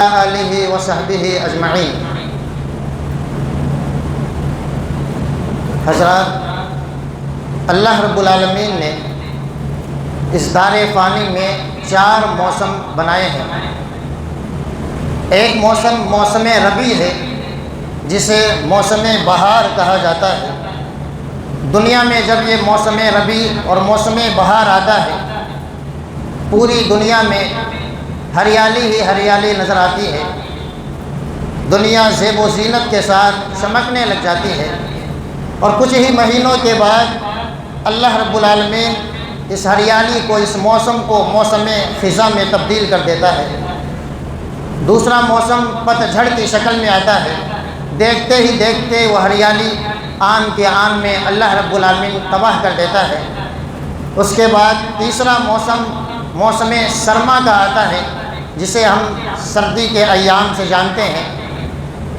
آلہ وصحبہ اجمعین۔ حضرات، اللہ رب العالمین نے اس دار فانی میں 4 موسم بنائے ہیں۔ ایک موسم موسم ربیع ہے، جسے موسم بہار کہا جاتا ہے۔ دنیا میں جب یہ موسم ربیع اور موسم بہار آتا ہے، پوری دنیا میں ہریالی ہی ہریالی نظر آتی ہے۔ دنیا زیب و زینت کے ساتھ چمکنے لگ جاتی ہے، اور کچھ ہی مہینوں کے بعد اللہ رب العالمین اس ہریالی کو، اس موسم کو موسم خزاں میں تبدیل کر دیتا ہے۔ دوسرا موسم پت جھڑ کی شکل میں آتا ہے۔ دیکھتے ہی دیکھتے وہ ہریالی آن کے آن میں اللہ رب العالمین تباہ کر دیتا ہے۔ اس کے بعد تیسرا موسم موسم سرما کا آتا ہے، جسے ہم سردی کے ایام سے جانتے ہیں۔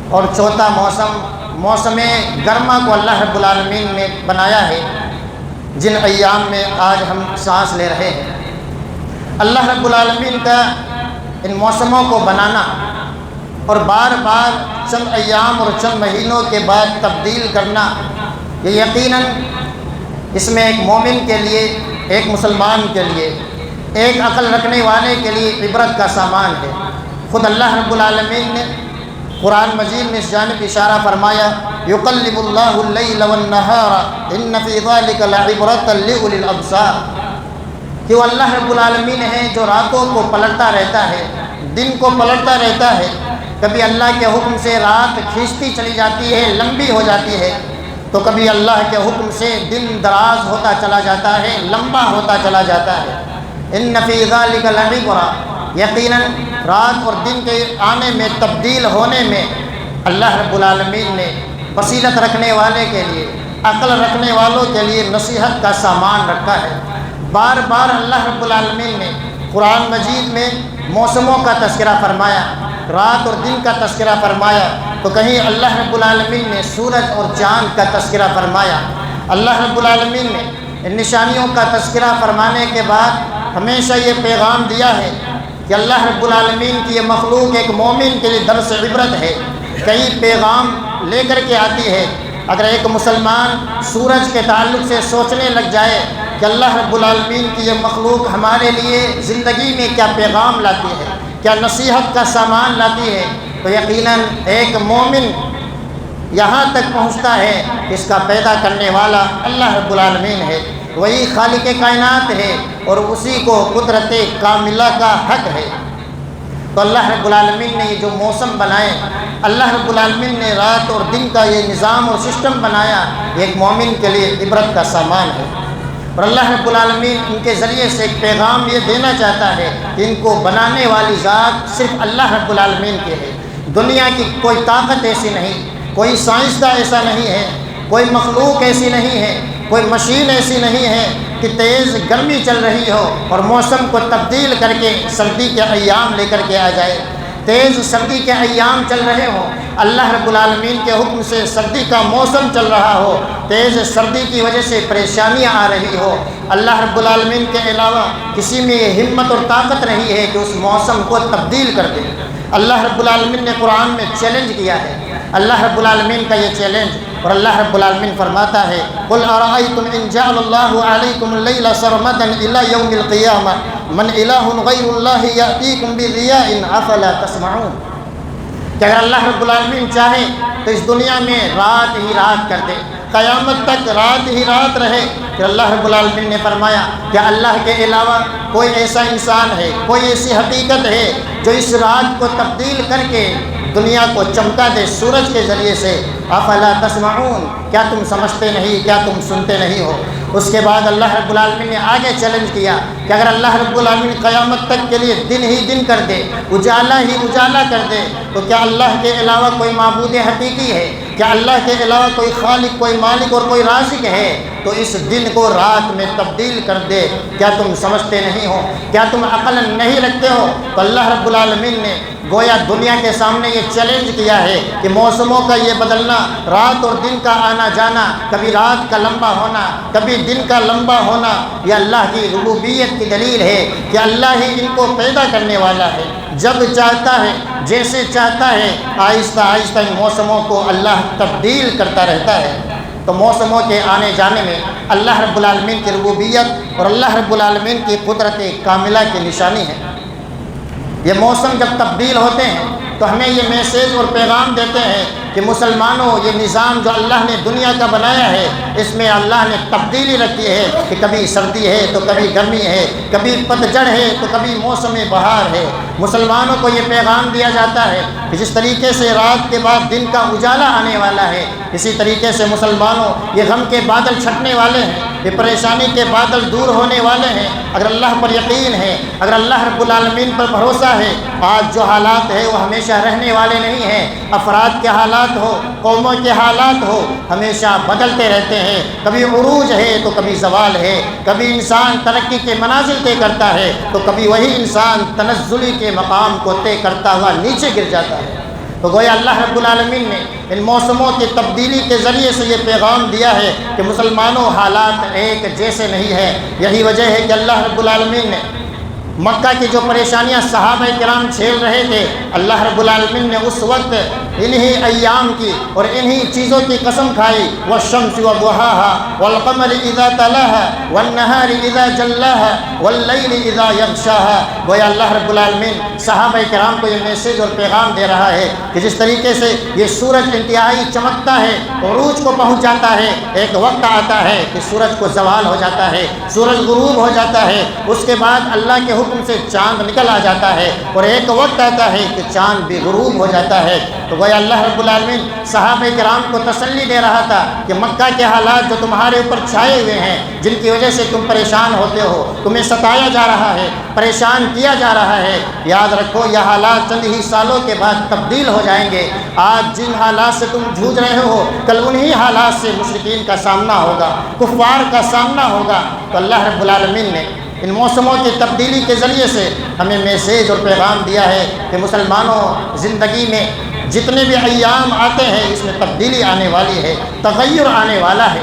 اور چوتھا موسم موسم گرما کو اللہ رب العالمین نے بنایا ہے، جن ایام میں آج ہم سانس لے رہے ہیں۔ اللہ رب العالمین کا ان موسموں کو بنانا اور بار بار چند ایام اور چند مہینوں کے بعد تبدیل کرنا، یہ یقیناً اس میں ایک مومن کے لیے، ایک مسلمان کے لیے، ایک عقل رکھنے والے کے لیے عبرت کا سامان ہے۔ خود اللہ رب العالمین نے قرآن مجید میں اس جانب اشارہ فرمایا، یقلب اللہ اللیل والنہار ان فی ذلک لعبرۃ لأولی الابصار، کہ وہ اللہ رب العالمین ہے جو راتوں کو پلٹتا رہتا ہے، دن کو پلٹتا رہتا ہے۔ کبھی اللہ کے حکم سے رات کھینچتی چلی جاتی ہے، لمبی ہو جاتی ہے، تو کبھی اللہ کے حکم سے دن دراز ہوتا چلا جاتا ہے، لمبا ہوتا چلا جاتا ہے۔ ان فی ذلک لعبرۃ، یقیناً رات اور دن کے آنے میں، تبدیل ہونے میں اللہ رب العالمین نے بصیرت رکھنے والے کے لیے، عقل رکھنے والوں کے لیے نصیحت کا سامان رکھا ہے۔ بار بار اللہ رب العالمین نے قرآن مجید میں موسموں کا تذکرہ فرمایا، رات اور دن کا تذکرہ فرمایا، تو کہیں اللہ رب العالمین نے سورج اور چاند کا تذکرہ فرمایا۔ اللہ رب العالمین نے ان نشانیوں کا تذکرہ فرمانے کے بعد ہمیشہ یہ پیغام دیا ہے کہ اللہ رب العالمین کی یہ مخلوق ایک مومن کے لیے درس عبرت ہے، کئی پیغام لے کر کے آتی ہے۔ اگر ایک مسلمان سورج کے تعلق سے سوچنے لگ جائے کہ اللہ رب العالمین کی یہ مخلوق ہمارے لیے زندگی میں کیا پیغام لاتی ہے، کیا نصیحت کا سامان لاتی ہے، تو یقیناً ایک مومن یہاں تک پہنچتا ہے کہ اس کا پیدا کرنے والا اللہ رب العالمین ہے، وہی خالق کائنات ہے، اور اسی کو قدرت کاملہ کا حق ہے۔ تو اللہ رب العالمین نے یہ جو موسم بنائے، اللہ رب العالمین نے رات اور دن کا یہ نظام اور سسٹم بنایا، یہ ایک مومن کے لیے عبرت کا سامان ہے۔ اور اللہ رب العالمین ان کے ذریعے سے ایک پیغام یہ دینا چاہتا ہے کہ ان کو بنانے والی ذات صرف اللہ رب العالمین کی ہے۔ دنیا کی کوئی طاقت ایسی نہیں، کوئی سائنسداں ایسا نہیں ہے، کوئی مخلوق ایسی نہیں ہے، کوئی مشین ایسی نہیں ہے کہ تیز گرمی چل رہی ہو اور موسم کو تبدیل کر کے سردی کے ایام لے کر کے آ جائے۔ تیز سردی کے ایام چل رہے ہوں، اللہ رب العالمین کے حکم سے سردی کا موسم چل رہا ہو، تیز سردی کی وجہ سے پریشانیاں آ رہی ہو، اللہ رب العالمین کے علاوہ کسی میں یہ ہمت اور طاقت نہیں ہے کہ اس موسم کو تبدیل کر دے۔ اللہ رب العالمین نے قرآن میں چیلنج کیا ہے، اللہ رب العالمین کا یہ چیلنج، اور اللہ رب العالمین فرماتا ہے، قل ارأیتم ان جعل اللہ علیکم اللیل سرمدا الی یوم القیامہ من الہ غیر اللہ یأتیکم بضیاء افلا تسمعون، کہ اگر اللہ رب العالمین چاہے تو اس دنیا میں رات ہی رات کر دے، قیامت تک رات ہی رات رہے۔ کہ اللہ رب العالمین نے فرمایا کہ اللہ کے علاوہ کوئی ایسا انسان ہے، کوئی ایسی حقیقت ہے جو اس رات کو تبدیل کر کے دنیا کو چمکا دے سورج کے ذریعے سے؟ افلا تسمعون، کیا تم سمجھتے نہیں، کیا تم سنتے نہیں ہو؟ اس کے بعد اللہ رب العالمین نے آگے چیلنج کیا کہ اگر اللہ رب العالمین قیامت تک کے لیے دن ہی دن کر دے، اجالا ہی اجالا کر دے، تو کیا اللہ کے علاوہ کوئی معبود حقیقی ہے؟ کیا اللہ کے علاوہ کوئی خالق، کوئی مالک اور کوئی رازق ہے تو اس دن کو رات میں تبدیل کر دے؟ کیا تم سمجھتے نہیں ہو؟ کیا تم عقل نہیں رکھتے ہو؟ تو اللہ رب العالمین نے گویا دنیا کے سامنے یہ چیلنج کیا ہے کہ موسموں کا یہ بدلنا، رات اور دن کا آنا جانا، کبھی رات کا لمبا ہونا کبھی دن کا لمبا ہونا، یہ اللہ کی ربوبیت کی دلیل ہے کہ اللہ ہی ان کو پیدا کرنے والا ہے، جب چاہتا ہے جیسے چاہتا ہے آہستہ آہستہ ان موسموں کو اللہ تبدیل کرتا رہتا ہے۔ تو موسموں کے آنے جانے میں اللہ رب العالمین کی ربوبیت اور اللہ رب العالمین کی قدرت کاملہ کی نشانی ہے۔ یہ موسم جب تبدیل ہوتے ہیں تو ہمیں یہ میسیج اور پیغام دیتے ہیں کہ مسلمانوں، یہ نظام جو اللہ نے دنیا کا بنایا ہے اس میں اللہ نے تبدیلی رکھی ہے کہ کبھی سردی ہے تو کبھی گرمی ہے، کبھی پتجھڑ ہے تو کبھی موسم بہار ہے۔ مسلمانوں کو یہ پیغام دیا جاتا ہے کہ جس طریقے سے رات کے بعد دن کا اجالا آنے والا ہے، اسی طریقے سے مسلمانوں یہ غم کے بادل چھٹنے والے ہیں، یہ پریشانی کے بادل دور ہونے والے ہیں۔ اگر اللہ پر یقین ہے، اگر اللہ رب العالمین پر بھروسہ ہے، آج جو حالات ہے وہ ہمیشہ رہنے والے نہیں ہیں۔ افراد کے حالات ہو، قوموں کے حالات ہو، ہمیشہ بدلتے رہتے ہیں، کبھی عروج ہے تو کبھی زوال ہے، کبھی انسان ترقی کے منازل طے کرتا ہے تو کبھی وہی انسان تنزلی کے مقام کو طے کرتا ہوا نیچے گر جاتا ہے۔ تو گویا اللہ رب العالمین نے ان موسموں کی تبدیلی کے ذریعے سے یہ پیغام دیا ہے کہ مسلمانوں حالات ایک جیسے نہیں ہیں۔ یہی وجہ ہے کہ اللہ رب العالمین نے مکہ کی جو پریشانیاں صحابہ کرام جھیل رہے تھے، اللہ رب العالمین نے اس وقت انہی ایام کی اور انہی چیزوں کی قسم کھائی، والشمس وضحاها والقمر اذا تلاها والنهار اذا جلاها واللیل اذا یغشاها۔ گویا اللہ رب العالمین صحابہ کرام کو یہ میسیج اور پیغام دے رہا ہے کہ جس طریقے سے یہ سورج انتہائی چمکتا ہے، عروج کو پہنچ جاتا ہے، ایک وقت آتا ہے کہ سورج کو زوال ہو جاتا ہے، سورج غروب ہو جاتا ہے، اس کے بعد اللہ کے حکم سے چاند نکل آ جاتا ہے، اور ایک وقت آتا ہے کہ چاند بھی غروب ہو جاتا ہے۔ تو گویا اللہ رب العالمین صحابہ کرام کو تسلی دے رہا تھا کہ مکہ کے حالات جو تمہارے اوپر چھائے ہوئے ہیں، جن کی وجہ سے تم پریشان ہوتے ہو، تمہیں ستایا جا رہا ہے، پریشان کیا جا رہا ہے، یاد رکھو یہ حالات چند ہی سالوں کے بعد تبدیل ہو جائیں گے۔ آج جن حالات سے تم جھوج رہے ہو، کل انہی حالات سے مشرکین کا سامنا ہوگا، کفار کا سامنا ہوگا۔ تو اللہ رب العالمین نے ان موسموں کی تبدیلی کے ذریعے سے ہمیں میسیج اور پیغام دیا ہے کہ مسلمانوں، زندگی میں جتنے بھی ایام آتے ہیں اس میں تبدیلی آنے والی ہے، تغیر آنے والا ہے۔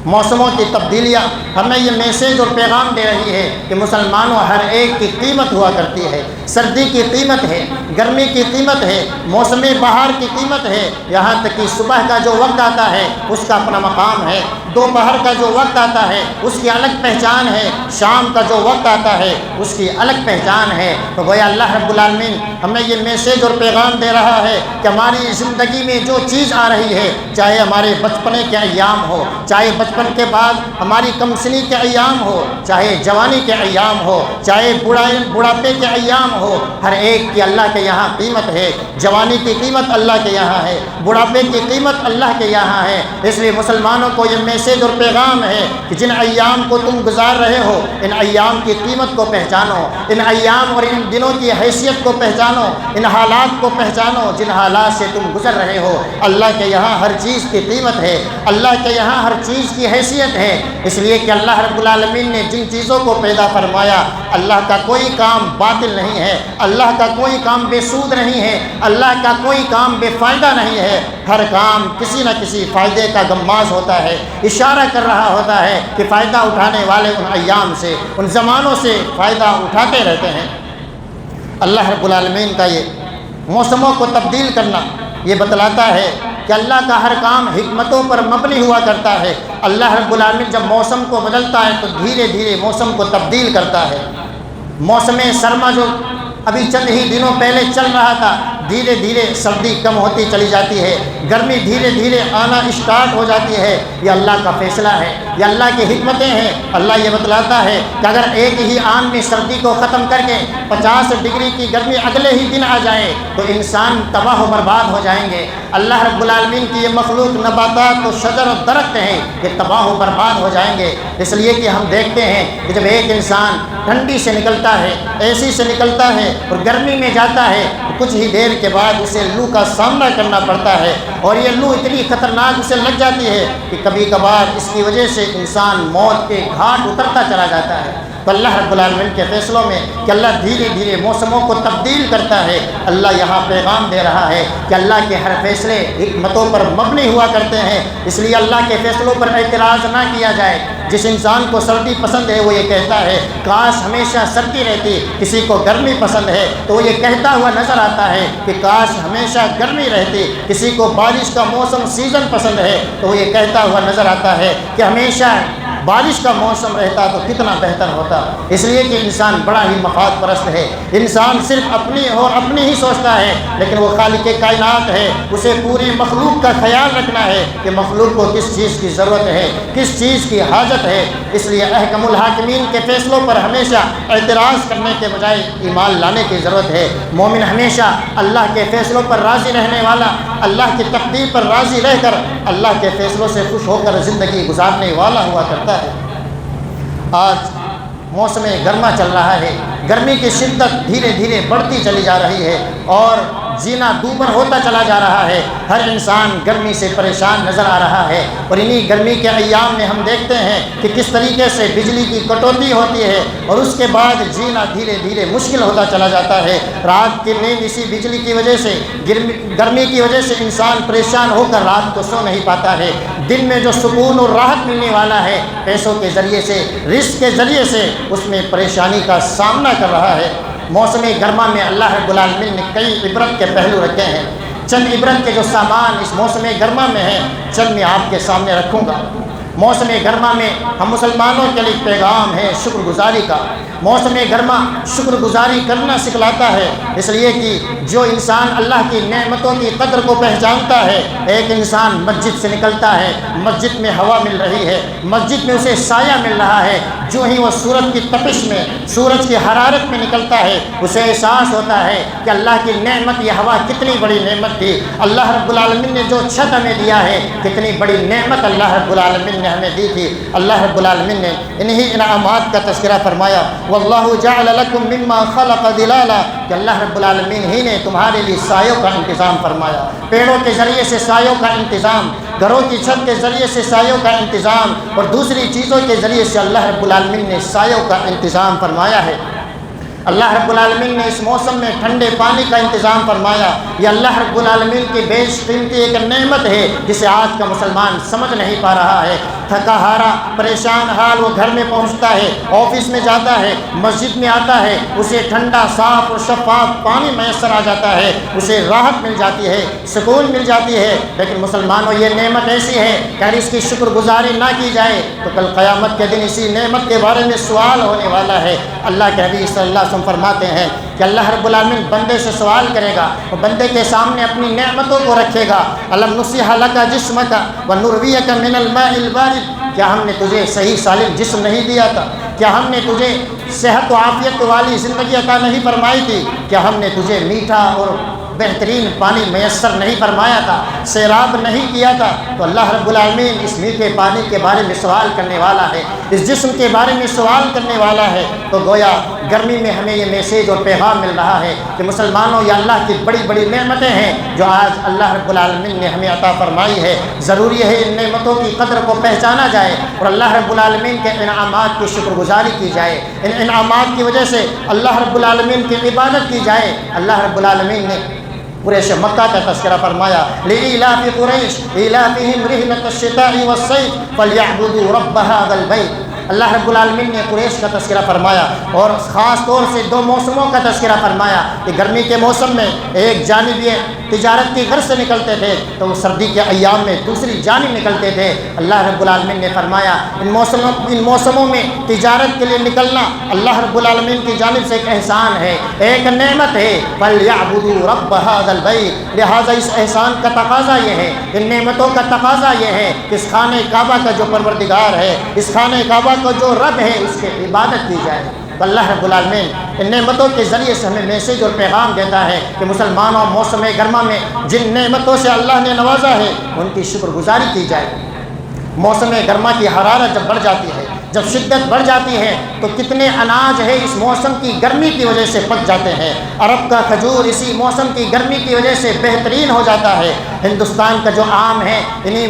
موسموں کی تبدیلیاں ہمیں یہ میسیج اور پیغام دے رہی ہے کہ مسلمانوں ہر ایک کی قیمت ہوا کرتی ہے۔ سردی کی قیمت ہے، گرمی کی قیمت ہے، موسم بہار کی قیمت ہے، یہاں تک کہ صبح کا جو وقت آتا ہے اس کا اپنا مقام ہے، دوپہر کا جو وقت آتا ہے اس کی الگ پہچان ہے، شام کا جو وقت آتا ہے اس کی الگ پہچان ہے۔ تو گویا اللہ رب العالمین ہمیں یہ میسیج اور پیغام دے رہا ہے کہ ہماری زندگی میں جو چیز آ رہی ہے، چاہے ہمارے بچپنے کے ایام ہو، چاہے بچپن کے بعد ہماری کمسنی کے ایام ہو، چاہے جوانی کے ایام ہو، چاہے بڑھاپے کے ایام ہو، ہر ایک کی اللہ کے یہاں قیمت ہے۔ جوانی کی قیمت اللہ کے یہاں ہے، بڑھاپے کی قیمت اللہ کے یہاں ہے۔ اس لیے مسلمانوں کو یہ میسیج اور پیغام ہے کہ جن ایام کو تم گزار رہے ہو، ان ایام کی قیمت کو پہچانو، ان ایام اور ان دنوں کی حیثیت کو پہچانو، ان حالات کو پہچانو جن حالات سے تم گزر رہے ہو۔ اللہ کے یہاں ہر چیز کی قیمت ہے، اللہ کے یہاں ہر چیز کی حیثیت ہے، اس لیے کہ اللہ رب العالمین نے جن چیزوں کو پیدا فرمایا، اللہ کا کوئی کام باطل نہیں ہے، اللہ کا کوئی کام بے سود نہیں ہے، اللہ کا کوئی کام بے فائدہ نہیں ہے۔ ہر کام کسی نہ کسی فائدے کا غماز ہوتا ہے، اشارہ کر رہا ہوتا ہے کہ فائدہ اٹھانے والے ان ایام سے، ان زمانوں سے فائدہ اٹھاتے رہتے ہیں۔ اللہ رب العالمین کا یہ موسموں کو تبدیل کرنا یہ بتلاتا ہے کہ اللہ کا ہر کام حکمتوں پر مبنی ہوا کرتا ہے۔ اللہ رب العالمین جب موسم کو بدلتا ہے تو دھیرے دھیرے موسم کو تبدیل کرتا ہے۔ موسم سرما جو ابھی چند ہی دنوں پہلے چل رہا تھا، دھیرے دھیرے سردی کم ہوتی چلی جاتی ہے، گرمی دھیرے دھیرے آنا اسٹارٹ ہو جاتی ہے۔ یہ اللہ کا فیصلہ ہے، یہ اللہ کی حکمتیں ہیں۔ اللہ یہ بتلاتا ہے کہ اگر ایک ہی آن میں سردی کو ختم کر کے 50 ڈگری کی گرمی اگلے ہی دن آ جائے تو انسان تباہ و برباد ہو جائیں گے۔ اللہ رب العالمین کی یہ مخلوق نباتات و شجر و درخت ہیں کہ تباہ و برباد ہو جائیں گے۔ اس لیے کہ ہم دیکھتے ہیں کہ جب ایک انسان ٹھنڈی سے نکلتا ہے، اے سی سے نکلتا ہے اور گرمی میں جاتا ہے تو کچھ ہی دیر کے بعد اسے لو کا سامنا کرنا پڑتا ہے، اور یہ لو اتنی خطرناک اسے لگ جاتی ہے کہ کبھی کبھار اس کی وجہ سے انسان موت کے گھاٹ اترتا چلا جاتا ہے۔ تو اللہ رب العالمین کے فیصلوں میں کہ اللہ دھیرے دھیرے موسموں کو تبدیل کرتا ہے، اللہ یہاں پیغام دے رہا ہے کہ اللہ کے ہر فیصلے حکمتوں پر مبنی ہوا کرتے ہیں، اس لیے اللہ کے فیصلوں پر اعتراض نہ کیا جائے۔ جس انسان کو سردی پسند ہے وہ یہ کہتا ہے کاش ہمیشہ سردی رہتی، کسی کو گرمی پسند ہے تو وہ یہ کہتا ہوا نظر آتا ہے کہ کاش ہمیشہ گرمی رہتی، کسی کو بارش کا موسم سیزن پسند ہے تو وہ یہ کہتا ہوا نظر آتا ہے کہ ہمیشہ بارش کا موسم رہتا تو کتنا بہتر ہوتا۔ اس لیے کہ انسان بڑا ہی مفاد پرست ہے، انسان صرف اپنی اور اپنی ہی سوچتا ہے، لیکن وہ خالق کائنات ہے، اسے پوری مخلوق کا خیال رکھنا ہے کہ مخلوق کو کس چیز کی ضرورت ہے، کس چیز کی حاجت ہے۔ اس لیے احکم الحاکمین کے فیصلوں پر ہمیشہ اعتراض کرنے کے بجائے ایمان لانے کی ضرورت ہے۔ مومن ہمیشہ اللہ کے فیصلوں پر راضی رہنے والا، اللہ کی تقدیر پر راضی رہ کر اللہ کے فیصلوں سے خوش ہو کر زندگی گزارنے والا ہوا کرتا ہے۔ آج موسم گرما چل رہا ہے، گرمی کی شدت دھیرے دھیرے بڑھتی چلی جا رہی ہے اور جینا دوبر ہوتا چلا جا رہا ہے، ہر انسان گرمی سے پریشان نظر آ رہا ہے، اور انہی گرمی کے ایام میں ہم دیکھتے ہیں کہ کس طریقے سے بجلی کی کٹوتی ہوتی ہے اور اس کے بعد جینا دھیرے دھیرے مشکل ہوتا چلا جاتا ہے۔ رات کی نیند اسی بجلی کی وجہ سے، گرمی کی وجہ سے انسان پریشان ہو کر رات کو سو نہیں پاتا ہے۔ دن میں جو سکون اور راحت ملنے والا ہے پیسوں کے ذریعے سے، رزق کے ذریعے سے، اس میں پریشانی کا سامنا کر رہا ہے۔ موسم گرما میں اللہ رب العالمین نے کئی عبرت کے پہلو رکھے ہیں۔ چند عبرت کے جو سامان اس موسم گرما میں ہیں چند میں آپ کے سامنے رکھوں گا۔ موسم گرما میں ہم مسلمانوں کے لیے پیغام ہے شکر گزاری کا۔ موسم گرما شکر گزاری کرنا سکھلاتا ہے، اس لیے کہ جو انسان اللہ کی نعمتوں کی قدر کو پہچانتا ہے، ایک انسان مسجد سے نکلتا ہے، مسجد میں ہوا مل رہی ہے، مسجد میں اسے سایہ مل رہا ہے، جو ہی وہ سورج کی تپش میں، سورج کی حرارت میں نکلتا ہے اسے احساس ہوتا ہے کہ اللہ کی نعمت، یہ ہوا کتنی بڑی نعمت تھی، اللہ رب العالمین نے جو چھت ہمیں دیا ہے کتنی بڑی نعمت اللہ رب العالمین نے ہمیں دی تھی۔ اللہ رب العالمین نے انہی انعامات کا تذکرہ فرمایا، واللہ جعل لکم مما خلق ظلالا، کہ اللہ رب العالمین ہی نے تمہارے لیے سایوں کا انتظام فرمایا، پیڑوں کے ذریعے سے سایوں کا انتظام، گھروں کی چھت کے ذریعے سے سایوں کا انتظام، اور دوسری چیزوں کے ذریعے سے اللہ رب العالمین نے سایوں کا انتظام فرمایا ہے۔ اللہ رب العالمین نے اس موسم میں ٹھنڈے پانی کا انتظام فرمایا۔ یہ اللہ رب العالمین کی بیش قیمتی ایک نعمت ہے جسے آج کا مسلمان سمجھ نہیں پا رہا ہے۔ تھکا ہارا پریشان حال وہ گھر میں پہنچتا ہے، آفس میں جاتا ہے، مسجد میں آتا ہے، اسے ٹھنڈا صاف اور شفاف پانی میسر آ جاتا ہے، اسے راحت مل جاتی ہے، سکون مل جاتی ہے۔ لیکن مسلمانوں یہ نعمت ایسی ہے کہ اگر اس کی شکر گزاری نہ کی جائے تو کل قیامت کے دن اسی نعمت کے بارے میں سوال ہونے والا ہے۔ اللہ کے حبیب صلی اللہ علیہ وسلم فرماتے ہیں کہ اللہ رب العالمین بندے سے سوال کرے گا، وہ بندے کے سامنے اپنی نعمتوں کو رکھے گا۔ الم نصح لک جسمک ونرویک من الماء البارد، کیا ہم نے تجھے صحیح سالم جسم نہیں دیا تھا؟ کیا ہم نے تجھے صحت و عافیت والی زندگی عطا نہیں فرمائی تھی؟ کیا ہم نے تجھے میٹھا اور بہترین پانی میسر نہیں فرمایا تھا، سیراب نہیں کیا تھا؟ تو اللہ رب العالمین اس میٹھے پانی کے بارے میں سوال کرنے والا ہے، اس جسم کے بارے میں سوال کرنے والا ہے۔ تو گویا گرمی میں ہمیں یہ میسیج اور پیغام مل رہا ہے کہ مسلمانوں یہ اللہ کی بڑی بڑی نعمتیں ہیں جو آج اللہ رب العالمین نے ہمیں عطا فرمائی ہے۔ ضروری ہے ان نعمتوں کی قدر کو پہچانا جائے اور اللہ رب العالمین کے انعامات کی شکر گزاری کی جائے، ان انعامات کی وجہ سے اللہ رب العالمین کی عبادت کی جائے۔ اللہ رب العالمین نے قریش مکہ کا تذکرہ فرمایا، لإیلاف قریش ایلافہم رحلۃ الشتاء والصیف فلیعبدوا رب ھذا البیت۔ اللہ رب العالمین نے قریش کا تذکرہ فرمایا اور خاص طور سے دو موسموں کا تذکرہ فرمایا کہ گرمی کے موسم میں ایک جانب یہ تجارت کی غرض سے نکلتے تھے تو وہ سردی کے ایام میں دوسری جانب نکلتے تھے۔ اللہ رب العالمین نے فرمایا ان موسموں میں تجارت کے لیے نکلنا اللہ رب العالمین کی جانب سے ایک احسان ہے، ایک نعمت ہے۔ فَلْيَعْبُدُوا رَبَّ هَذَا الْبَيْتِ، لہٰذا اس احسان کا تقاضا یہ ہے، ان نعمتوں کا تقاضا یہ ہے کہ اس خانہ کعبہ کا جو پروردگار ہے، اس خانہ کعبہ کا جو رب ہے، اس کی عبادت کی جائے۔ تو اللہ رب العالمین ان نعمتوں کے ذریعے سے ہمیں میسیج اور پیغام دیتا ہے کہ مسلمانوں موسم گرما میں جن نعمتوں سے اللہ نے نوازا ہے ان کی شکر گزاری کی جائے۔ موسم گرما کی حرارت جب بڑھ جاتی ہے، جب شدت بڑھ جاتی ہے تو تو کتنے اناج ہے اس موسم کی گرمی کی وجہ سے پک جاتے ہیں۔ عرب کا کھجور اسی موسم کی گرمی کی وجہ سے بہترین ہو جاتا ہے۔ ہندوستان کا جو آم ہے انہی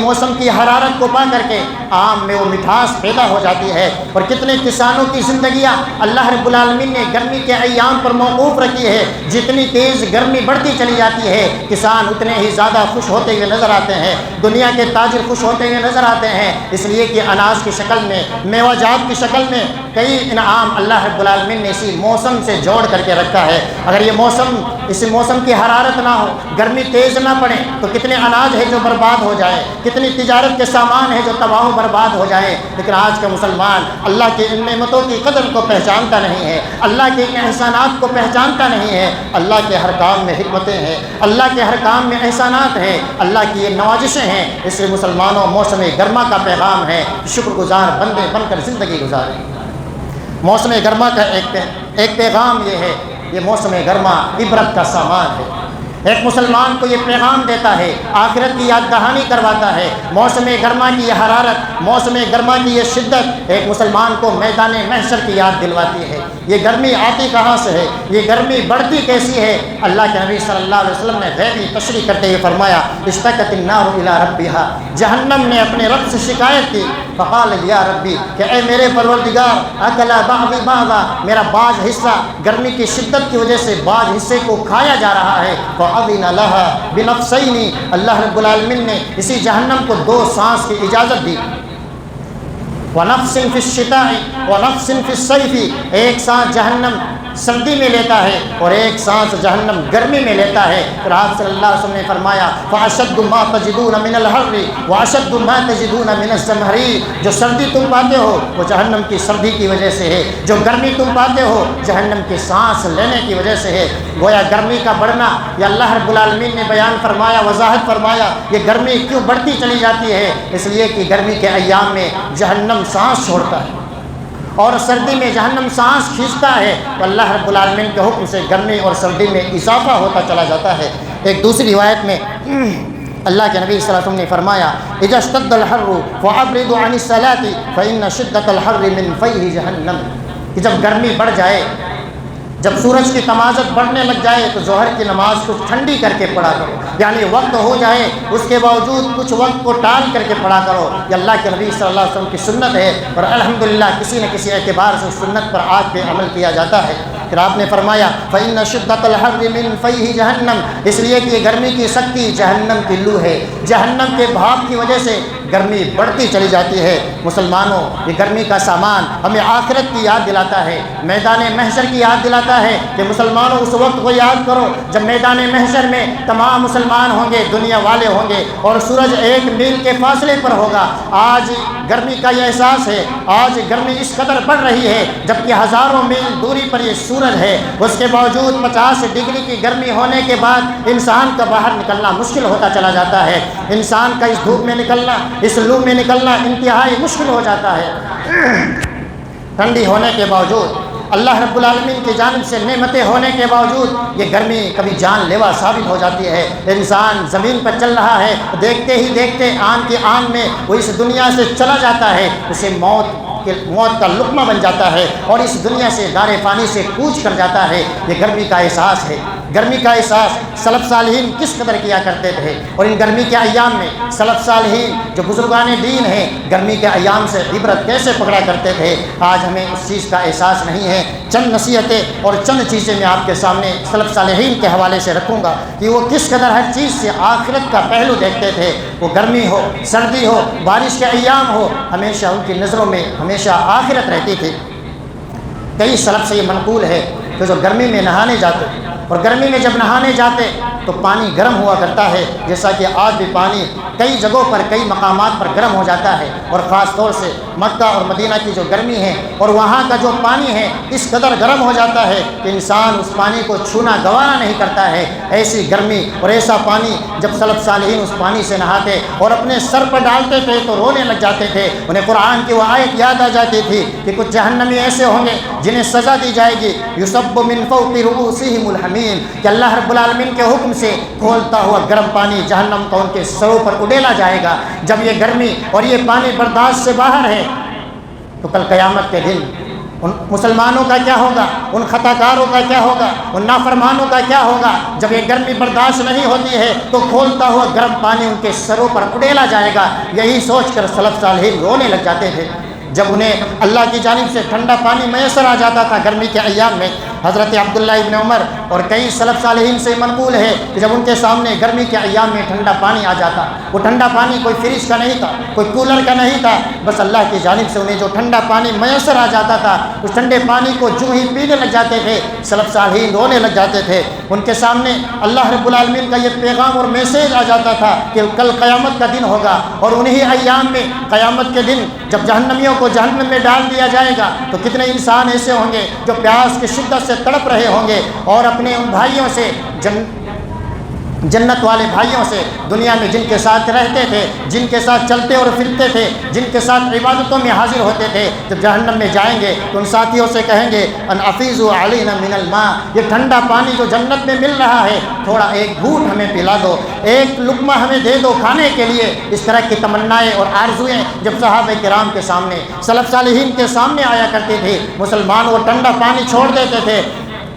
موسم کی حرارت کو پا کر کے آم میں وہ مٹھاس پیدا ہو جاتی ہے۔ اور کتنے کسانوں کی زندگیاں اللہ رب العالمین نے گرمی کے ایام پر موقوف رکھی ہے۔ جتنی تیز گرمی بڑھتی چلی جاتی ہے کسان اتنے ہی زیادہ خوش ہوتے ہوئے نظر آتے ہیں، دنیا کے تاجر خوش ہوتے ہوئے نظر آتے ہیں، اس لیے کہ اناج کی شکل میں، میوہ جات کی شکل میں کئی انعام اللہ رب العالمین نے اسی موسم سے جوڑ کر کے رکھا ہے۔ اگر یہ موسم، اس موسم کی حرارت نہ ہو، گرمی تیز نہ پڑے تو کتنے اناج ہے جو برباد ہو جائے، کتنی تجارت کے سامان ہے جو تباہ و برباد ہو جائے۔ لیکن آج کا مسلمان اللہ کی ان نعمتوں کی قدر کو پہچانتا نہیں ہے، اللہ کے احسانات کو پہچانتا نہیں ہے۔ اللہ کے ہر کام میں حکمتیں ہیں، اللہ کے ہر کام میں احسانات ہیں، اللہ کی یہ نوازشیں ہیں۔ اس لیے مسلمانوں موسم گرما کا پیغام ہے، شکر گزار بندے بن کر زندگی گزاریں۔ موسم گرما کا ایک پیغام یہ ہے، یہ موسم گرما عبرت کا سامان ہے۔ ایک مسلمان کو یہ پیغام دیتا ہے، آخرت کی یاد دہانی کرواتا ہے۔ موسم گرما کی یہ حرارت، موسم گرما کی یہ شدت ایک مسلمان کو میدان محشر کی یاد دلواتی ہے۔ یہ گرمی آتی کہاں سے ہے، یہ گرمی بڑھتی کیسی ہے؟ اللہ کے نبی صلی اللہ علیہ وسلم نے غیبی تشریح کرتے ہوئے فرمایا، اشتکت النار الی ربھا، جہنم نے اپنے رب سے شکایت کی، فقال یا ربی، کہ اے میرے پروردگار، اکل بعضی بعضا، میرا بعض حصہ گرمی کی شدت کی وجہ سے بعض حصے کو کھایا جا رہا ہے۔ فأذن لها بنفسین، اللہ رب العالمین نے اسی جہنم کو دو سانس کی اجازت دی۔ ونفس فی الشتاء ونفس فی الصیف، ایک سانس جہنم سردی میں لیتا ہے اور ایک سانس جہنم گرمی میں لیتا ہے۔ پھر آپ صلی اللہ علیہ وسلم نے فرمایا، فأشد ما تجدون من الحر وأشد ما تجدون من الزمهرير، جو سردی تم پاتے ہو وہ جہنم کی سردی کی وجہ سے ہے، جو گرمی تم پاتے ہو جہنم کی سانس لینے کی وجہ سے ہے۔ گویا گرمی کا بڑھنا یہ اللہ رب العالمین نے بیان فرمایا، وضاحت فرمایا، یہ گرمی کیوں بڑھتی چلی جاتی ہے؟ اس لیے کہ گرمی کے ایام میں جہنم سانس چھوڑتا ہے اور سردی میں جہنم سانس کھینچتا ہے، تو اللہ رب العالمین کے حکم سے گرمی اور سردی میں اضافہ ہوتا چلا جاتا ہے۔ ایک دوسری روایت میں اللہ کے نبی صلی اللہ علیہ وسلم نے فرمایا، اذا اشتد الحر فابردوا عن الصلاة فإن شدة الحر من فیح جہنم، کہ جب گرمی بڑھ جائے، جب سورج کی تمازت بڑھنے لگ جائے تو ظہر کی نماز کو ٹھنڈی کر کے پڑھا کرو، یعنی وقت ہو جائے اس کے باوجود کچھ وقت کو ٹال کر کے پڑھا کرو۔ یہ اللہ کے نبی صلی اللہ علیہ وسلم کی سنت ہے اور الحمدللہ کسی نہ کسی اعتبار سے اس سنت پر آج بھی عمل کیا جاتا ہے۔ پھر آپ نے فرمایا، فإن شدة الحر من فیح جہنم، اس لیے کہ یہ گرمی کی سختی جہنم کی لو ہے، جہنم کے بھاپ کی وجہ سے گرمی بڑھتی چلی جاتی ہے۔ مسلمانوں، یہ گرمی کا سامان ہمیں آخرت کی یاد دلاتا ہے، میدان محشر کی یاد دلاتا ہے کہ مسلمانوں اس وقت کو یاد کرو جب میدان محشر میں تمام مسلمان ہوں گے، دنیا والے ہوں گے اور سورج 1 میل کے فاصلے پر ہوگا۔ آج گرمی کا یہ احساس ہے، آج گرمی اس قدر بڑھ رہی ہے جبکہ ہزاروں میل دوری پر یہ سورج ہے، اس کے باوجود 50 ڈگری کی گرمی ہونے کے بعد انسان کا باہر نکلنا مشکل ہوتا چلا جاتا ہے۔ انسان کا اس دھوپ میں نکلنا، اس لو میں نکلنا انتہائی مشکل ہو جاتا ہے۔ ٹھنڈی ہونے کے باوجود، اللہ رب العالمین کی جانب سے نعمتیں ہونے کے باوجود یہ گرمی کبھی جان لیوا ثابت ہو جاتی ہے۔ انسان زمین پر چل رہا ہے، دیکھتے ہی دیکھتے آن کی آن میں وہ اس دنیا سے چلا جاتا ہے، اسے موت کا لقمہ بن جاتا ہے اور اس دنیا سے دار فانی سے کوچ کر جاتا ہے۔ یہ گرمی کا احساس ہے، گرمی کا احساس سلف صالحین کس قدر کیا کرتے تھے، اور ان گرمی کے ایام میں سلف صالحین جو بزرگان دین ہیں گرمی کے ایام سے عبرت کیسے پکڑا کرتے تھے۔ آج ہمیں اس چیز کا احساس نہیں ہے۔ چند نصیحتیں اور چند چیزیں میں آپ کے سامنے سلف صالحین کے حوالے سے رکھوں گا کہ وہ کس قدر ہر چیز سے آخرت کا پہلو دیکھتے تھے۔ وہ گرمی ہو، سردی ہو، بارش کے ایام ہو، ہمیشہ ان کی نظروں میں ہمیشہ آخرت رہتی تھی۔ کئی سلف سے یہ منقول ہے کہ جو گرمی میں نہانے جاتے اور گرمی میں جب نہانے جاتے تو پانی گرم ہوا کرتا ہے، جیسا کہ آج بھی پانی کئی جگہوں پر کئی مقامات پر گرم ہو جاتا ہے، اور خاص طور سے مکہ اور مدینہ کی جو گرمی ہے اور وہاں کا جو پانی ہے اس قدر گرم ہو جاتا ہے کہ انسان اس پانی کو چھونا گوارا نہیں کرتا ہے۔ ایسی گرمی اور ایسا پانی جب سلف صالحین اس پانی سے نہاتے اور اپنے سر پر ڈالتے تھے تو رونے لگ جاتے تھے۔ انہیں قرآن کی وہ آیت یاد آ جاتی تھی کہ کچھ جہنمی ایسے ہوں گے جنہیں سزا دی جائے گی، یصب من فوق رؤوسہم الحمیم، کہ اللہ رب العالمین کے حکم سے کھولتا ہوا گرم پانی جہنم کا ان کے سروں پر اڈیلا جائے گا۔ جب یہ گرمی اور یہ پانی برداشت سے باہر ہے تو کل قیامت کے دن ان مسلمانوں کا کیا ہوگا، ان خطا کاروں کا کیا ہوگا، ان نافرمانوں کا کیا ہوگا؟ جب یہ گرمی برداشت نہیں ہوتی ہے تو کھولتا ہوا گرم پانی ان کے سروں پر اڑیلا جائے گا۔ یہی سوچ کر سلف صالحین رونے لگ جاتے تھے جب انہیں اللہ کی جانب سے ٹھنڈا پانی میسر آ جاتا تھا گرمی کے ایام میں۔ حضرت عبداللہ ابن عمر اور کئی سلف صالحین سے منقول ہے کہ جب ان کے سامنے گرمی کے ایام میں ٹھنڈا پانی آ جاتا، وہ ٹھنڈا پانی کوئی فریج کا نہیں تھا، کوئی کولر کا نہیں تھا، بس اللہ کی جانب سے انہیں جو ٹھنڈا پانی میسر آ جاتا تھا، اس ٹھنڈے پانی کو جو ہی پینے لگ جاتے تھے سلف صالحین رونے لگ جاتے تھے۔ ان کے سامنے اللہ رب العالمین کا یہ پیغام اور میسیج آ جاتا تھا کہ کل قیامت کا دن ہوگا، اور انہی ایام میں قیامت کے دن جب جہنمیوں کو جہنم میں ڈال دیا جائے گا تو کتنے انسان ایسے ہوں گے جو پیاس کی شدت سے تڑپ رہے ہوں گے اور اپنے ان بھائیوں سے جنت والے بھائیوں سے، دنیا میں جن کے ساتھ رہتے تھے، جن کے ساتھ چلتے اور پھرتے تھے، جن کے ساتھ عبادتوں میں حاضر ہوتے تھے، جب جہنم میں جائیں گے تو ان ساتھیوں سے کہیں گے ان افیضوا علینا من الماء، یہ ٹھنڈا پانی جو جنت میں مل رہا ہے تھوڑا ایک گھونٹ ہمیں پلا دو، ایک لقمہ ہمیں دے دو کھانے کے لیے۔ اس طرح کی تمنائیں اور آرزوئیں جب صحابہ کرام کے سامنے، سلف صالحین کے سامنے آیا کرتی تھی، مسلمان وہ ٹھنڈا پانی چھوڑ دیتے تھے،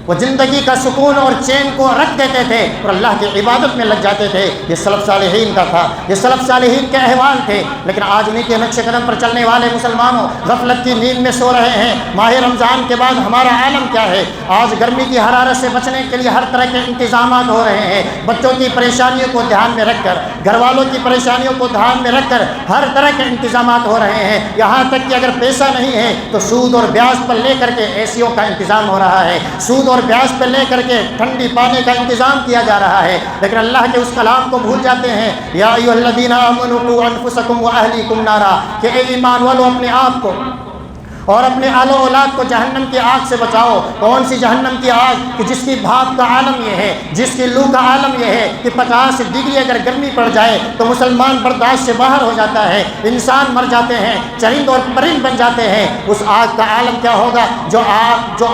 وہ زندگی کا سکون اور چین کو رکھ دیتے تھے اور اللہ کی عبادت میں لگ جاتے تھے۔ یہ سلف صالحین کا تھا، یہ سلف صالحین کے احوال تھے۔ لیکن آج انہیں کے نقش قدم پر چلنے والے مسلمانوں غفلت کی نیند میں سو رہے ہیں۔ ماہ رمضان کے بعد ہمارا عالم کیا ہے؟ آج گرمی کی حرارت سے بچنے کے لیے ہر طرح کے انتظامات ہو رہے ہیں۔ بچوں کی پریشانیوں کو دھیان میں رکھ کر، گھر والوں کی پریشانیوں کو دھیان میں رکھ کر ہر طرح کے انتظامات ہو رہے ہیں۔ یہاں تک کہ اگر پیسہ نہیں ہے تو سود اور بیاج پر لے کر کے ایسیوں کا انتظام ہو رہا ہے، سود اور بیاج پہ لے کر کے ٹھنڈی پانی کا انتظام کیا جا رہا ہے۔ لیکن اللہ کے اس کلام کو بھول جاتے ہیں، یا ایھا الذین آمنوا قوا انفسکم واہلیکم نارا، کہ اے ایمان والو اپنے آپ کو اور اپنے آل و اولاد کو جہنم کی آگ سے بچاؤ۔ کون سی جہنم کی آگ؟ کہ جس کی بھاپ کا عالم یہ ہے، جس کی لو کا عالم یہ ہے کہ 50 ڈگری اگر گرمی پڑ جائے تو مسلمان برداشت سے باہر ہو جاتا ہے، انسان مر جاتے ہیں، چرند اور پرند بن جاتے ہیں۔ اس آگ کا عالم کیا ہوگا؟ جو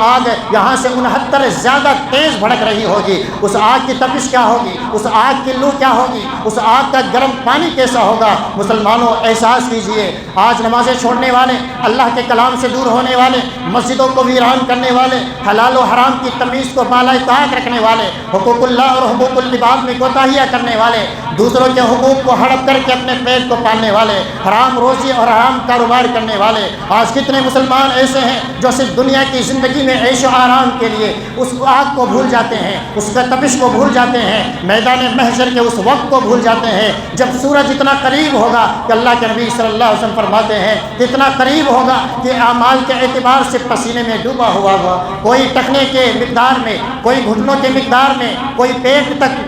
آگ یہاں سے 69 زیادہ تیز بھڑک رہی ہوگی، اس آگ کی تپش کیا ہوگی، اس آگ کی لو کیا ہوگی، اس آگ کا گرم پانی کیسا ہوگا؟ مسلمانوں احساس کیجئے، آج نمازیں چھوڑنے والے، اللہ کے کلام سے دور ہونے والے، مسجدوں کو ویران کرنے والے، حلال و حرام کی تمیز کو بالائے طاق رکھنے والے، حقوق اللہ اور حقوق العباد میں کوتاہیاں کرنے والے، دوسروں کے حقوق کو ہڑپ کر کے اپنے پیٹ کو پالنے والے، حرام روزی اور حرام کاروبار کرنے والے، آج کتنے مسلمان ایسے ہیں جو صرف دنیا کی زندگی میں عیش و آرام کے لیے اس آگ کو بھول جاتے ہیں، اس کا تپش کو بھول جاتے ہیں، میدان محشر کے اس وقت کو بھول جاتے ہیں جب سورج اتنا قریب ہوگا کہ اللہ کے نبی صلی اللہ علیہ وسلم فرماتے ہیں اتنا قریب ہوگا کہ اعمال کے اعتبار سے پسینے میں ڈوبا ہوا ہوگا، کوئی ٹکنے کے مقدار میں، کوئی گھٹنوں کے مقدار میں، کوئی پیٹ تک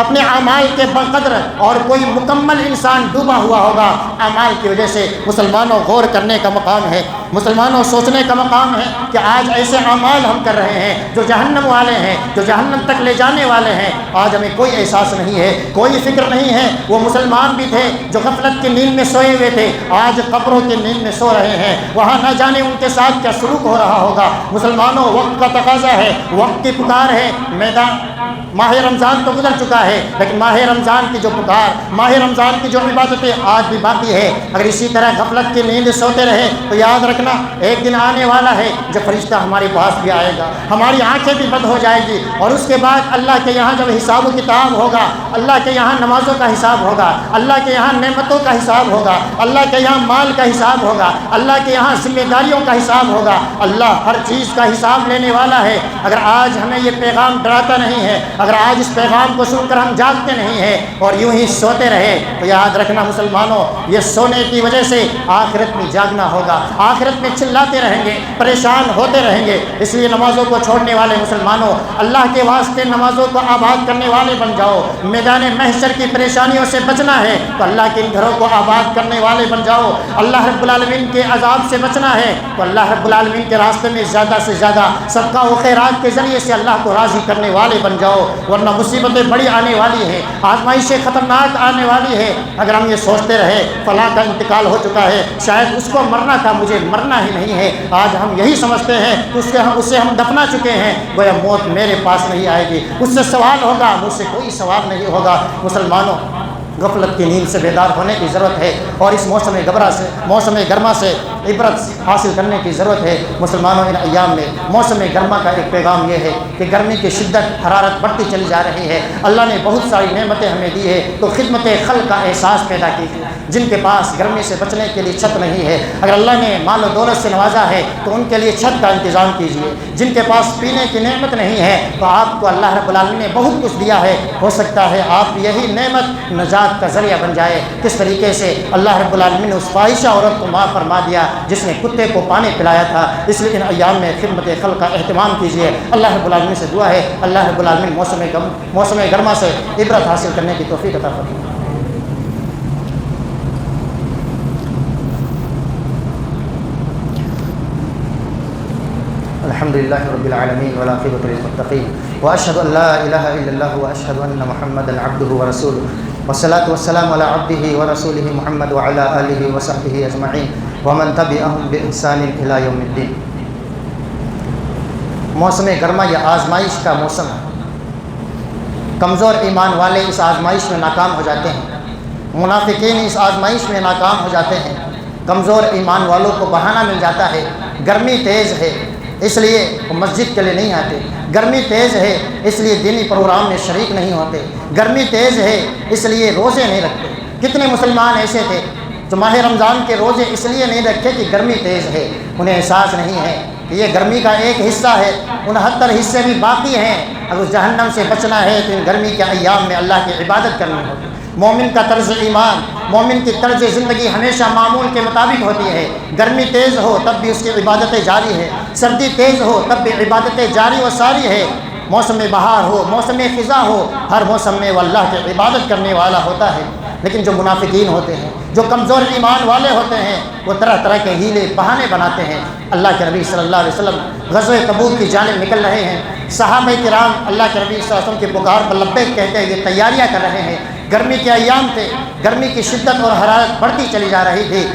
اپنے اعمال کے بقدر، اور کوئی مکمل انسان ڈوبا ہوا ہوگا اعمال کی وجہ سے۔ مسلمانوں غور کرنے کا مقام ہے، مسلمانوں سوچنے کا مقام ہے کہ آج ایسے اعمال ہم کر رہے ہیں جو جہنم والے ہیں، جو جہنم تک لے جانے والے ہیں۔ آج ہمیں کوئی احساس نہیں ہے، کوئی فکر نہیں ہے۔ وہ مسلمان بھی تھے جو غفلت کی نیند میں سوئے ہوئے تھے، آج قبروں کی نیند میں سو رہے ہیں، وہاں نہ جانے ان کے ساتھ کیا سلوک ہو رہا ہوگا۔ مسلمانوں وقت کا تقاضا ہے، وقت کی پکار ہے۔ ماہ رمضان تو گزر چکا ہے، لیکن ماہ رمضان کی جو پکار، ماہ رمضان کی جو عبادتیں آج بھی باقی ہے۔ اگر اسی طرح غفلت کی نیند سوتے رہے تو یاد رکھنا ایک دن آنے والا ہے جب فرشتہ ہمارے پاس بھی آئے گا، ہماری آنکھیں بھی بند ہو جائیں گی، اور اس کے بعد اللہ کے یہاں جب حساب و کتاب ہوگا، اللہ کے یہاں نمازوں کا حساب ہوگا، اللہ کے یہاں نعمتوں کا حساب ہوگا، اللہ کے یہاں مال کا حساب ہوگا، اللہ کے یہاں ذمہ داریوں کا حساب ہوگا۔ اللہ ہر چیز کا حساب لینے والا ہے۔ اگر آج ہمیں یہ پیغام ڈراتا نہیں ہے، اگر آج اس پیغام کو سن کر ہم جاگتے نہیں ہیں اور یوں ہی سوتے رہے تو یاد رکھنا مسلمانوں، یہ سونے کی وجہ سے آخرت میں جاگنا ہوگا، آخرت میں چلاتے رہیں گے، پریشان ہوتے رہیں گے۔ اس لیے نمازوں کو چھوڑنے والے مسلمانوں، اللہ کے واسطے نمازوں کو آباد کرنے والے بن جاؤ۔ میدان محشر کی پریشانیوں سے بچنا ہے تو اللہ کے ان گھروں کو آباد کرنے والے بن جاؤ۔ اللہ رب العالمین کے عذاب سے بچنا ہے تو اللہ رب العالمین کے راستے میں زیادہ سے زیادہ صدقہ و خیرات کے ذریعے سے اللہ کو راضی کرنے والے بن جاؤ، ورنہ مصیبتیں بڑی آنے والی ہیں، آزمائشیں خطرناک آنے والی ہے۔ اگر ہم یہ سوچتے رہے فلاں کا انتقال ہو چکا ہے، شاید اس کو مرنا تھا، مجھے مرنا ہی نہیں ہے، آج ہم یہی سمجھتے ہیں کہ اسے ہم دفنا چکے ہیں، گویا موت میرے پاس نہیں آئے گی، اس سے سوال ہوگا، مجھ سے کوئی سوال نہیں ہوگا۔ مسلمانوں غفلت کی نیند سے بیدار ہونے کی ضرورت ہے، اور اس موسم گرما سے عبرت حاصل کرنے کی ضرورت ہے۔ مسلمانوں ان ایام میں موسم گرما کا ایک پیغام یہ ہے کہ گرمی کی شدت حرارت بڑھتی چلی جا رہی ہے۔ اللہ نے بہت ساری نعمتیں ہمیں دی ہے، تو خدمت خلق کا احساس پیدا کیجیے۔ جن کے پاس گرمی سے بچنے کے لیے چھت نہیں ہے، اگر اللہ نے مال و دولت سے نوازا ہے تو ان کے لیے چھت کا انتظام کیجیے۔ جن کے پاس پینے کی نعمت نہیں ہے تو آپ کو اللہ رب العالمین نے بہت کچھ دیا ہے، ہو سکتا ہے آپ یہی نعمت نجات کا ذریعہ بن جائے۔ کس طریقے سے اللہ رب العالمین نے اس فاحشہ عورت کو معاف فرما دیا جس نے کتے کو پانی پلایا تھا۔ اس لیے ان ایام میں خدمت خلق کا اہتمام کیجیے۔ اللہ رب العالمین سے دعا ہے اللہ رب العالمین موسم گرما سے عبرت حاصل کرنے کی توفیق عطا فرمائے۔ الحمد لله رب العالمين والعاقبة للمتقين وأشهد أن لا إله إلا الله وأشهد أن محمدا عبده ورسوله والصلاة والسلام على عبده ورسوله محمد وعلى آله وصحبه أجمعين ومن تبعهم بإحسان إلى يوم الدين۔ موسم گرما یا آزمائش کا موسم ہے۔ کمزور ایمان والے اس آزمائش میں ناکام ہو جاتے ہیں، منافقین اس آزمائش میں ناکام ہو جاتے ہیں۔ کمزور ایمان والوں کو بہانہ مل جاتا ہے، گرمی تیز ہے اس لیے وہ مسجد کے لیے نہیں آتے، گرمی تیز ہے اس لیے دینی پروگرام میں شریک نہیں ہوتے، گرمی تیز ہے اس لیے روزے نہیں رکھتے۔ کتنے مسلمان ایسے تھے جو ماہ رمضان کے روزے اس لیے نہیں رکھے کہ گرمی تیز ہے، انہیں احساس نہیں ہے کہ یہ گرمی کا ایک حصہ ہے، 69 حصے بھی باقی ہیں۔ اگر جہنم سے بچنا ہے تو ان گرمی کے ایام میں اللہ کی عبادت کرنی ہوگی۔ مومن کا طرز ایمان، مومن کی طرز زندگی ہمیشہ معمول کے مطابق ہوتی ہے۔ گرمی تیز ہو تب بھی اس کی عبادتیں جاری ہے، سردی تیز ہو تب بھی عبادتیں جاری و ساری ہے۔ موسم بہار ہو، موسم خزاں ہو، ہر موسم میں وہ اللہ کی عبادت کرنے والا ہوتا ہے۔ لیکن جو منافقین ہوتے ہیں، جو کمزور ایمان والے ہوتے ہیں، وہ طرح طرح کے ہیلے بہانے بناتے ہیں۔ اللہ کے نبی صلی اللہ علیہ وسلم غزوہ تبوک کی جانب نکل رہے ہیں، صحابہ کرام اللہ کے نبی صلی اللہ علیہ وسلم کی پکار پر لبیک کہتے ہوئے تیاریاں کر رہے ہیں۔ گرمی کے ایام تھے، گرمی کی شدت اور حرارت بڑھتی چلی جا رہی تھی۔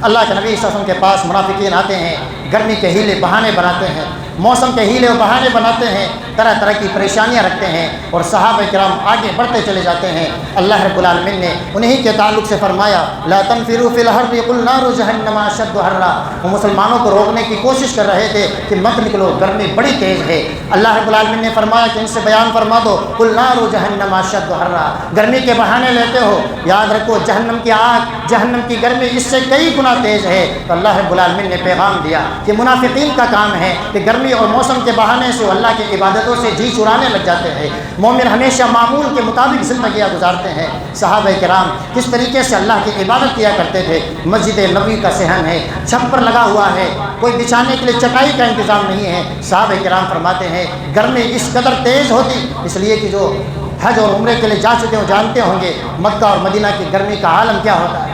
اللہ کے نبی صلی اللہ علیہ وسلم کے پاس منافقین آتے ہیں، گرمی کے ہیلے بہانے بناتے ہیں، موسم کے ہیلے و بہانے بناتے ہیں، طرح طرح کی پریشانیاں رکھتے ہیں اور صحابہ کرام آگے بڑھتے چلے جاتے ہیں۔ اللہ رب العالمین نے انہی کے تعلق سے فرمایا لا تنفروا فی الحر قل نار جہنم اشد حرا۔ وہ مسلمانوں کو روکنے کی کوشش کر رہے تھے کہ مت نکلو، گرمی بڑی تیز ہے۔ اللہ رب العالمین نے فرمایا کہ ان سے بیان فرما دو قل نار جہنم اشد حرا۔ گرمی کے بہانے لیتے ہو، یاد رکھو جہنم کی آگ، جہنم کی گرمی اس سے کئی گنا تیز ہے۔ تو اللہ رب العالمین نے پیغام دیا کہ منافقین کا کام ہے کہ گرمی اور موسم کے بہانے سے اللہ کی عبادتوں سے جی چرانے لگ جاتے ہیں۔ مومن ہمیشہ معمول کے مطابق زندگیاں گزارتے ہیں۔ صحابہ کرام کس طریقے سے اللہ کی عبادت کیا کرتے تھے۔ مسجد نبوی کا صحن ہے، چھپر لگا ہوا ہے، کوئی بچھانے کے لیے چٹائی کا انتظام نہیں ہے۔ صحابہ کرام فرماتے ہیں گرمی اس قدر تیز ہوتی، اس لیے کہ جو حج اور عمرے کے لیے جا چکے ہو جانتے ہوں گے مکہ اور مدینہ کی گرمی کا عالم کیا ہوتا ہے۔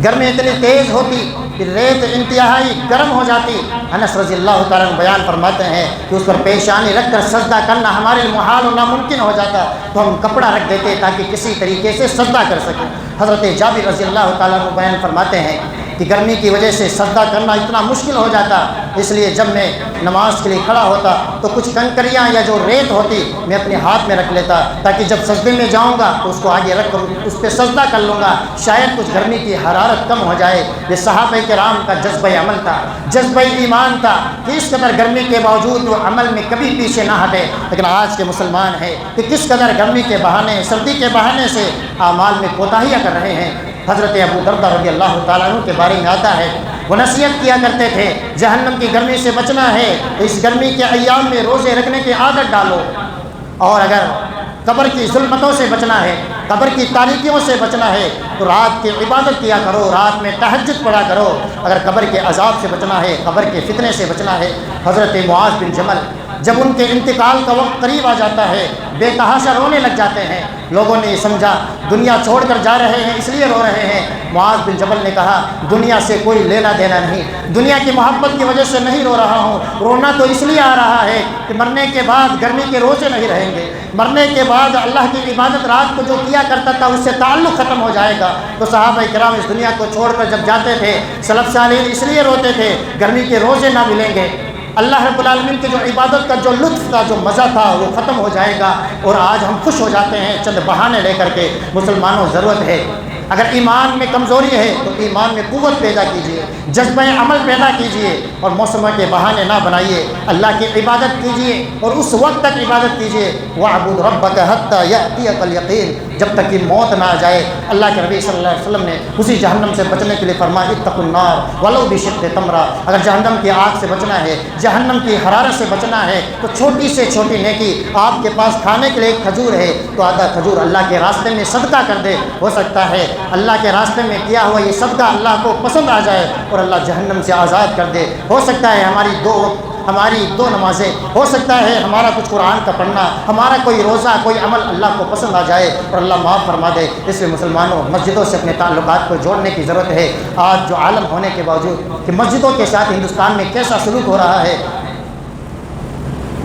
گرمی اتنی تیز ہوتی کہ ریت انتہائی گرم ہو جاتی۔ انس رضی اللہ تعالیٰ عنہ بیان فرماتے ہیں کہ اس پر پیشانی رکھ کر سجدہ کرنا ہمارے لیے محال و ناممکن ہو جاتا تو ہم کپڑا رکھ دیتے تاکہ کسی طریقے سے سجدہ کر سکیں۔ حضرت جابر رضی اللہ تعالیٰ عنہ بیان فرماتے ہیں کہ گرمی کی وجہ سے سجدہ کرنا اتنا مشکل ہو جاتا، اس لیے جب میں نماز کے لیے کھڑا ہوتا تو کچھ کنکریاں یا جو ریت ہوتی میں اپنے ہاتھ میں رکھ لیتا تاکہ جب سجدے میں جاؤں گا تو اس کو آگے رکھ کر اس پہ سجدہ کر لوں گا، شاید کچھ گرمی کی حرارت کم ہو جائے۔ یہ صحابہ کرام کا جذبہ عمل تھا، جذبہ ایمان تھا کہ اس قدر گرمی کے باوجود وہ عمل میں کبھی پیچھے نہ ہٹے۔ لیکن آج کے مسلمان ہیں کہ کس قدر گرمی کے بہانے، سردی کے بہانے سے اعمال میں کوتاہیاں کر رہے ہیں۔ حضرت ابو دردہ رضی اللہ تعالیٰ عنہ کے بارے میں آتا ہے وہ نصیحت کیا کرتے تھے جہنم کی گرمی سے بچنا ہے تو اس گرمی کے ایام میں روزے رکھنے کی عادت ڈالو، اور اگر قبر کی ظلمتوں سے بچنا ہے، قبر کی تاریکیوں سے بچنا ہے تو رات کی عبادت کیا کرو، رات میں تہجد پڑھا کرو۔ اگر قبر کے عذاب سے بچنا ہے، قبر کے فتنے سے بچنا ہے، حضرت معاذ بن جبل جب ان کے انتقال کا وقت قریب آ جاتا ہے بے تحاشا رونے لگ جاتے ہیں۔ لوگوں نے یہ سمجھا دنیا چھوڑ کر جا رہے ہیں اس لیے رو رہے ہیں۔ معاذ بن جبل نے کہا دنیا سے کوئی لینا دینا نہیں، دنیا کی محبت کی وجہ سے نہیں رو رہا ہوں، رونا تو اس لیے آ رہا ہے کہ مرنے کے بعد گرمی کے روزے نہیں رہیں گے، مرنے کے بعد اللہ کی عبادت رات کو جو کیا کرتا تھا اس سے تعلق ختم ہو جائے گا۔ تو صحابہ کرام اس دنیا کو چھوڑ کر جب جاتے تھے سلف صالحین اس لیے روتے تھے گرمی کے روزے نہ ملیں گے، اللہ رب العالمین کی جو عبادت کا جو لطف تھا، جو مزہ تھا وہ ختم ہو جائے گا۔ اور آج ہم خوش ہو جاتے ہیں چند بہانے لے کر کے۔ مسلمانوں ضرورت ہے اگر ایمان میں کمزوری ہے تو ایمان میں قوت پیدا کیجیے، جذبہ عمل پیدا کیجیے، اور موسموں کے بہانے نہ بنائیے، اللہ کی عبادت کیجیے اور اس وقت تک عبادت کیجیے وَاعْبُدْ رَبَّكَ حَتَّى يَأْتِيَكَ الْيَقِينُ، جب تک کہ موت نہ آ جائے۔ اللہ کے نبی صلی اللہ علیہ وسلم نے اسی جہنم سے بچنے کے لیے فرمایا اتقوا النار ولو بشق تمرہ، اگر جہنم کی آگ سے بچنا ہے، جہنم کی حرارت سے بچنا ہے تو چھوٹی سے چھوٹی نیکی، آپ کے پاس کھانے کے لیے ایک کھجور ہے تو آدھا کھجور اللہ کے راستے میں صدقہ کر دے، ہو سکتا ہے اللہ کے راستے میں کیا ہوا یہ صدقہ اللہ کو پسند آ جائے اور اللہ جہنم سے آزاد کر دے۔ ہو سکتا ہے ہماری دو نمازیں، ہو سکتا ہے ہمارا کچھ قرآن کا پڑھنا، ہمارا کوئی روزہ، کوئی عمل اللہ کو پسند آ جائے اور اللہ معاف فرما دے۔ اس لیے مسلمانوں مسجدوں سے اپنے تعلقات کو جوڑنے کی ضرورت ہے۔ آج جو عالم ہونے کے باوجود کہ مسجدوں کے ساتھ ہندوستان میں کیسا سلوک ہو رہا ہے،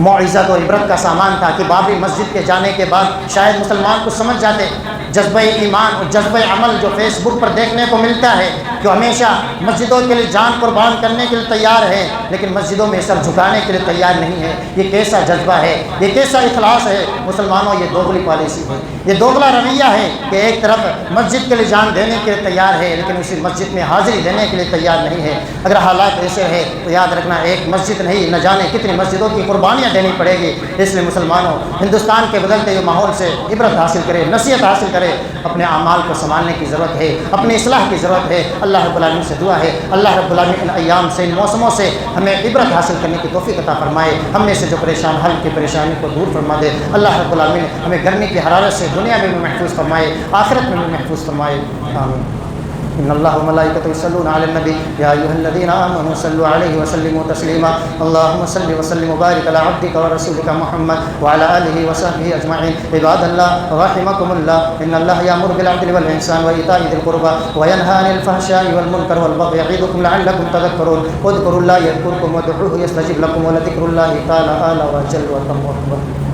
موعظت اور عبرت کا سامان تھا کہ بابری مسجد کے جانے کے بعد شاید مسلمان کو سمجھ جاتے۔ جذبہ ایمان اور جذبہ عمل جو فیس بک پر دیکھنے کو ملتا ہے کہ ہمیشہ مسجدوں کے لیے جان قربان کرنے کے لیے تیار ہے لیکن مسجدوں میں سر جھکانے کے لیے تیار نہیں ہے، یہ کیسا جذبہ ہے، یہ کیسا اخلاص ہے؟ مسلمانوں یہ دوغلی پالیسی ہے، یہ دوغلا رویہ ہے کہ ایک طرف مسجد کے لیے جان دینے کے لیے تیار ہے لیکن اسی مسجد میں حاضری دینے کے لیے تیار نہیں ہے۔ اگر حالات ایسے ہیں تو یاد رکھنا ایک مسجد نہیں نہ جانے کتنی مسجدوں کی قربانیاں دینی پڑے گی۔ اس لیے مسلمانوں ہندوستان کے بدلتے ہوئے ماحول سے عبرت حاصل کرے، نصیحت حاصل کرے، اپنے اعمال کو سنبھالنے کی ضرورت ہے، اپنی اصلاح کی ضرورت ہے۔ اللہ رب العالمین سے دعا ہے اللہ رب العالمین ان ایام سے، ان موسموں سے ہمیں عبرت حاصل کرنے کی توفیق عطا فرمائے، ہم میں سے جو پریشان حل کی پریشانی کو دور فرما دے۔ اللہ رب العالمین ہمیں گرمی کی حرارت سے دنیا میں بھی محفوظ فرمائے، آخرت میں بھی محفوظ فرمائے، آمین۔ ان اللہ وملائکتہ یصلون علی النبی یا ایھا الذین آمنوا صلوا علیہ وسلموا تسلیما اللهم صل وسلم وبارک علی عبدک ورسولک محمد وعلی آلہ وصحبہ اجمعین۔ عباد اللہ رحمکم اللہ ان اللہ یأمر بالعدل والإحسان وإیتاء ذی القربى وینہی عن الفحشاء والمنکر والبغی یعظکم لعلکم تذکرون اذکروا اللہ یذکرکم وادعوہ یستجب لکم ولذکر اللہ تعالی اعلی وجل واتم اکبر۔